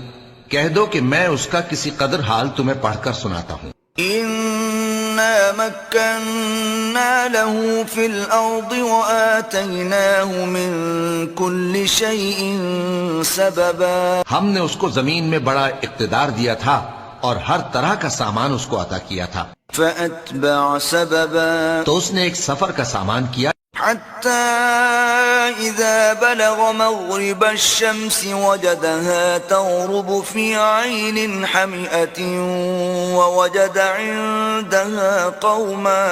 کہہ دو کہ میں اس کا کسی قدر حال تمہیں پڑھ کر سناتا ہوں. إِنَّا مَكَّنَّا لَهُ فِي الْأَرْضِ وَآتَيْنَاهُ مِنْ كُلِّ شَيْءٍ سَبَبًا. ہم نے اس کو زمین میں بڑا اقتدار دیا تھا اور ہر طرح کا سامان اس کو عطا کیا تھا. فَأَتْبَعَ سَبَبًا. تو اس نے ایک سفر کا سامان کیا، حَتَّى إِذَا بَلَغَ مَغْرِبَ الشَّمْسِ وَجَدَهَا تَغْرُبُ فِي عَيْنٍ حَمِئَةٍ وَوَجَدَ عِندَهَا قَوْمًا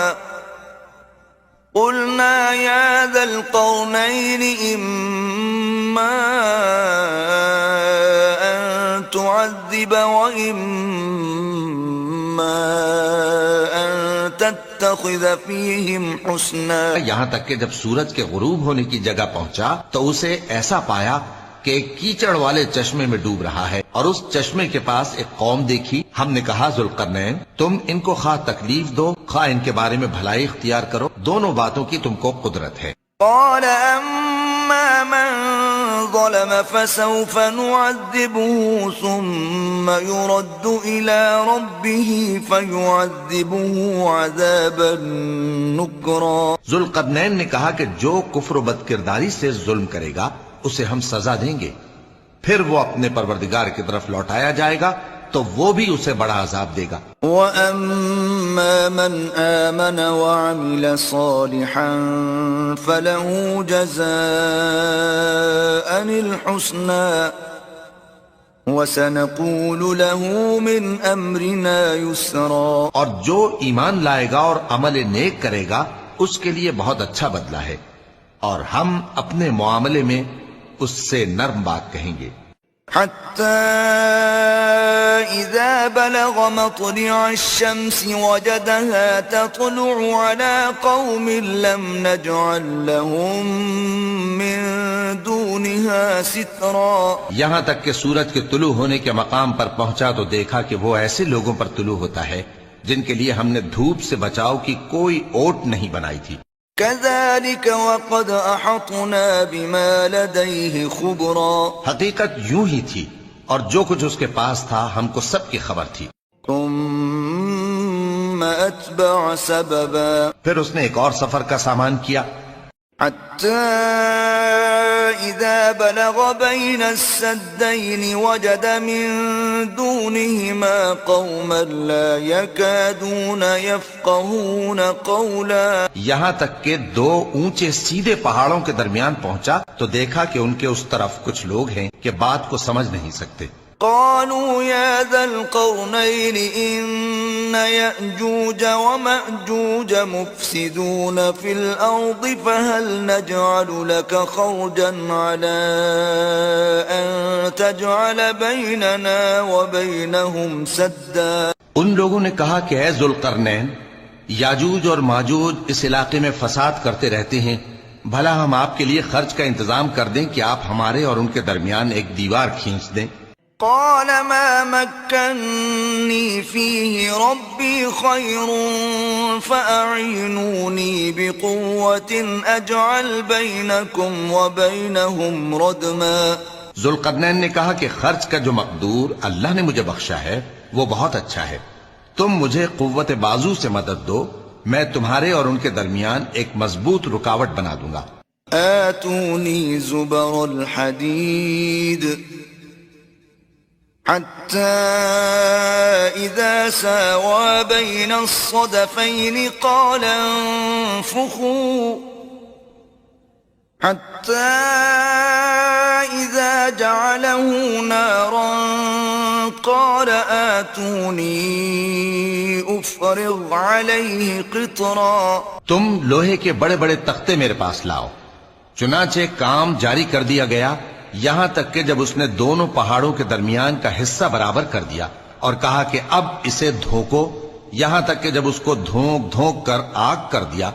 قُلْنَا يَا ذَا الْقَرْنَيْنِ إِمَّا أَن تُعَذِّبَ تتخذ فیہم حسنا. یہاں تک کہ جب سورج کے غروب ہونے کی جگہ پہنچا تو اسے ایسا پایا کہ ایک کیچڑ والے چشمے میں ڈوب رہا ہے، اور اس چشمے کے پاس ایک قوم دیکھی. ہم نے کہا ذوالقرنین تم ان کو خواہ تکلیف دو خواہ ان کے بارے میں بھلائی اختیار کرو، دونوں باتوں کی تم کو قدرت ہے. قال اما من ظلم فسوف نعذبه ثم يرد الى ربه فيعذبه عذابا نكرا. ذوالقرنین نے کہا کہ جو کفر و بدکرداری سے ظلم کرے گا اسے ہم سزا دیں گے، پھر وہ اپنے پروردگار کی طرف لوٹایا جائے گا تو وہ بھی اسے بڑا عذاب دے گا. وَأَمَّا مَنْ آمَنَ وَعَمِلَ صَالِحًا فَلَهُ جَزَاءً الْحُسْنَى وَسَنَقُولُ لَهُ مِنْ أَمْرِنَا يُسْرًا. اور جو ایمان لائے گا اور عمل نیک کرے گا اس کے لیے بہت اچھا بدلہ ہے، اور ہم اپنے معاملے میں اس سے نرم بات کہیں گے. حتى إذا بلغ مطلع الشمس وجدها تطلع على قوم لم نجعل لهم من دونها سترا. یہاں تک کہ سورج کے طلوع ہونے کے مقام پر پہنچا تو دیکھا کہ وہ ایسے لوگوں پر طلوع ہوتا ہے جن کے لیے ہم نے دھوپ سے بچاؤ کی کوئی اوٹ نہیں بنائی تھی. كذلك وقد أحطنا بما لديه خبرا. حقیقت یوں ہی تھی اور جو کچھ اس کے پاس تھا ہم کو سب کی خبر تھی. ثم أتبع سببا. پھر اس نے ایک اور سفر کا سامان کیا، حتى إذا بلغ بين السدين وجد من دونهما قوما لا يكادون يفقهون قولا. یہاں تک کہ 2 اونچے سیدھے پہاڑوں کے درمیان پہنچا تو دیکھا کہ ان کے اس طرف کچھ لوگ ہیں کہ بات کو سمجھ نہیں سکتے. قالوا يا ذا القرنين إن يأجوج ومأجوج مفسدون في الأرض فهل نجعل لك خرجا على أن تجعل بيننا وبينهم سدا. ان لوگوں نے کہا کہ اے ذوالقرنین، یاجوج اور ماجوج اس علاقے میں فساد کرتے رہتے ہیں، بھلا ہم آپ کے لیے خرچ کا انتظام کر دیں کہ آپ ہمارے اور ان کے درمیان ایک دیوار کھینچ دیں. قال ما مكنني فيه ربي خير فأعينوني بقوة أجعل بينكم وبينهم ردما. ذوالقرنین نے کہا کہ خرچ کا جو مقدور اللہ نے مجھے بخشا ہے وہ بہت اچھا ہے، تم مجھے قوت بازو سے مدد دو، میں تمہارے اور ان کے درمیان ایک مضبوط رکاوٹ بنا دوں گا. آتوني زبر الحديد حتى إذا ساوى بين الصدفين قال انفخوا حتى إذا جعله نارا قال آتوني أفرغ عليه قطرا. تم لوہے کے بڑے بڑے تختے میرے پاس لاؤ. چنانچہ کام جاری کر دیا گیا یہاں تک کہ جب اس نے دونوں پہاڑوں کے درمیان کا حصہ برابر کر دیا اور کہا کہ اب اسے دھوکو، یہاں تک کہ جب اس کو دھونک دھونک کر آگ کر دیا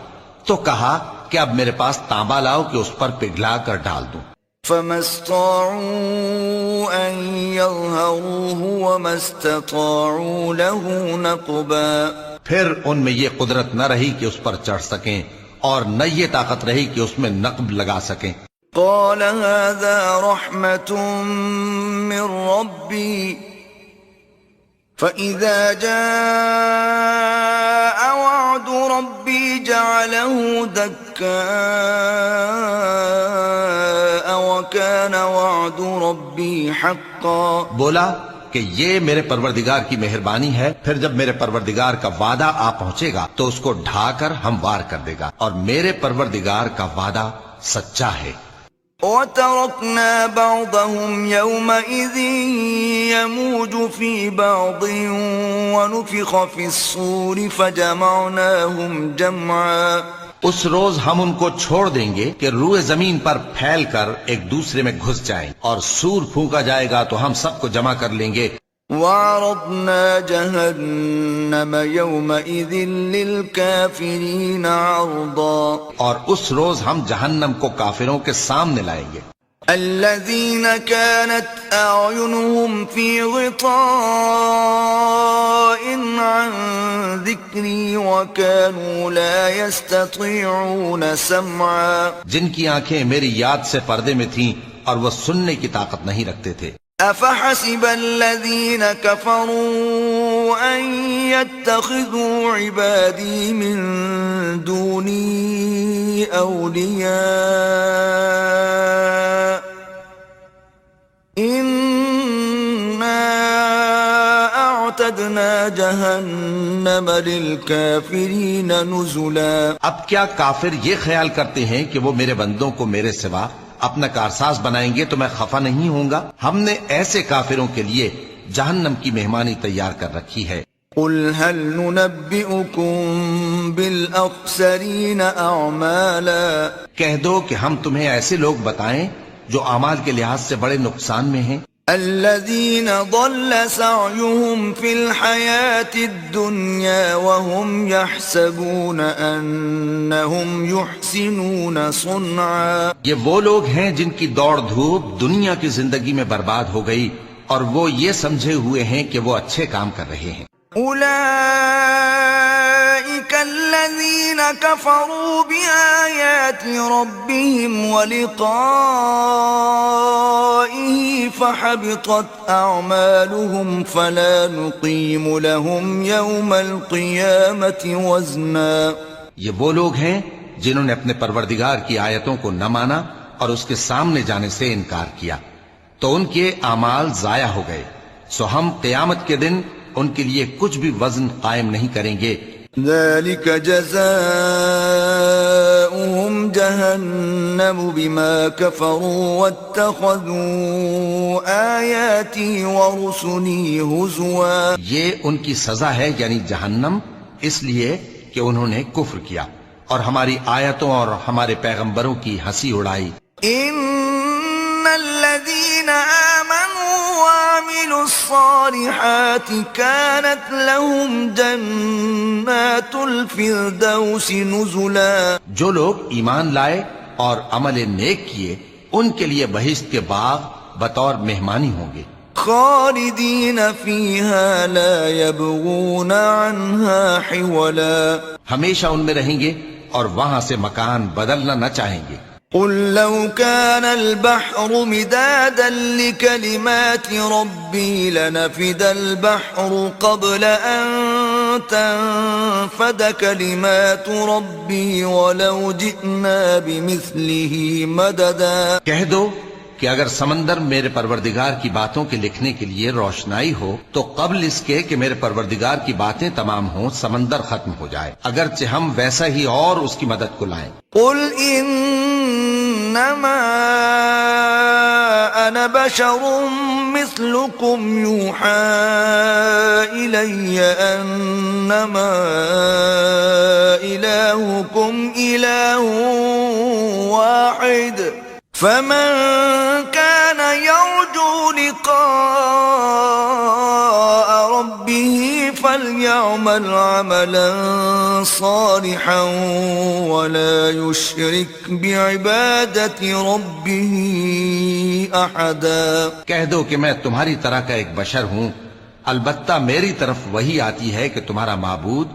تو کہا کہ اب میرے پاس تانبا لاؤ کہ اس پر پگھلا کر ڈال دوں. فما استطاعوا أن يظهروه وما استطاعوا له نقبا. پھر ان میں یہ قدرت نہ رہی کہ اس پر چڑھ سکیں اور نہ یہ طاقت رہی کہ اس میں نقب لگا سکیں. قال هذا رحمة من ربي فإذا جاء وعد ربي جعله دكاء وكان وعد ربي حقا. بولا کہ یہ میرے پروردگار کی مہربانی ہے، پھر جب میرے پروردگار کا وعدہ آ پہنچے گا تو اس کو ڈھا کر ہموار کر دے گا، اور میرے پروردگار کا وعدہ سچا ہے. وَتَرَكْنَا بَعْضَهُمْ يَوْمَئِذٍ يَمُوجُ فِي بَعْضٍ وَنُفِخَ فِي الصُّورِ فَجَمَعْنَاهُمْ جَمْعًا. اس روز ہم ان کو چھوڑ دیں گے کہ روئے زمین پر پھیل کر ایک دوسرے میں گھس جائیں، اور سور پھونکا جائے گا تو ہم سب کو جمع کر لیں گے. وَعَرَضْنَا جَهَنَّمَ يَوْمَئِذٍ لِلْكَافِرِينَ عَرْضًا. اور اس روز ہم جہنم کو کافروں کے سامنے لائیں گے. الذين كانت أعينهم في غطاء عن ذكري وكانوا لا يستطيعون سمعا. جن کی آنکھیں میری یاد سے پردے میں تھیں اور وہ سننے کی طاقت نہیں رکھتے تھے. أفحسب الذين كفروا أن يتخذوا عبادي من دوني أولياء إنا أعتدنا جهنم للكافرين نزلا. اب کیا کافر یہ خیال کرتے ہیں کہ وہ میرے بندوں کو میرے سوا اپنا کارساز بنائیں گے تو میں خفا نہیں ہوں گا؟ ہم نے ایسے کافروں کے لیے جہنم کی مہمانی تیار کر رکھی ہے. قل هل ننبئكم بالأخسرين أعمالا. کہہ دو کہ ہم تمہیں ایسے لوگ بتائیں جو اعمال کے لحاظ سے بڑے نقصان میں ہیں. الذين ضل سعيهم في الحياة الدنيا وهم يحسبون أنهم يحسنون صنعا. یہ وہ لوگ ہیں جن کی دوڑ دھوپ دنیا کی زندگی میں برباد ہو گئی اور وہ یہ سمجھے ہوئے ہیں کہ وہ اچھے کام کر رہے ہیں. أولئك الذين كفروا بآيات ربهم ولقائه فحبطت أعمالهم فلا نقيم لهم يوم القيامة وزنا. یہ وہ لوگ ہیں جنہوں نے اپنے پروردگار کی آیتوں کو نہ مانا اور اس کے سامنے جانے سے انکار کیا تو ان کے اعمال ضائع ہو گئے، سو ہم قیامت کے دن ان کے لیے کچھ بھی وزن قائم نہیں کریں گے. ذلك جزاؤهم جهنم بما كفروا واتخذوا آياتي ورسلي هزوا. یہ ان کی سزا ہے یعنی جہنم، اس لیے کہ انہوں نے کفر کیا اور ہماری آیتوں اور ہمارے پیغمبروں کی ہنسی اڑائی. ان الذين آمنوا وعملوا الصالحات كانت لهم جنات الفردوس نزلا. جو لوگ ایمان لائے اور عمل نیک کیے ان کے لیے بہشت کے باغ بطور مہمانی ہوں گے. خالدین فیہا لا یبغون عنہا حولا. ہمیشہ ان میں رہیں گے اور وہاں سے مکان بدلنا نہ چاہیں گے. قل لو كان البحر مدادا لكلمات ربي لنفد البحر قبل أن تنفد كلمات ربي ولو جئنا بمثله مددا. کہہ دو کہ اگر سمندر میرے پروردگار کی باتوں کے لکھنے کے لیے روشنائی ہو تو قبل اس کے کہ میرے پروردگار کی باتیں تمام ہوں سمندر ختم ہو جائے، اگرچہ ہم ویسا ہی اور اس کی مدد کو لائیں. قل انما انا بشر مثلكم يوحى إلي أنما إلهكم إله واحد فمن كان يرجو لقاء ربه فليعمل عملا صالحا ولا يشرك بعبادة ربه أحدا. کہہ دو کہ میں تمہاری طرح کا ایک بشر ہوں، البتہ میری طرف وہی آتی ہے کہ تمہارا معبود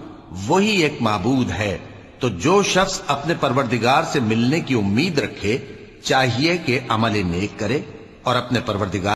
وہی ایک معبود ہے. تو جو شخص اپنے پروردگار سے ملنے کی امید رکھے چاہیے کہ عمل نیک کرے اور اپنے پروردگار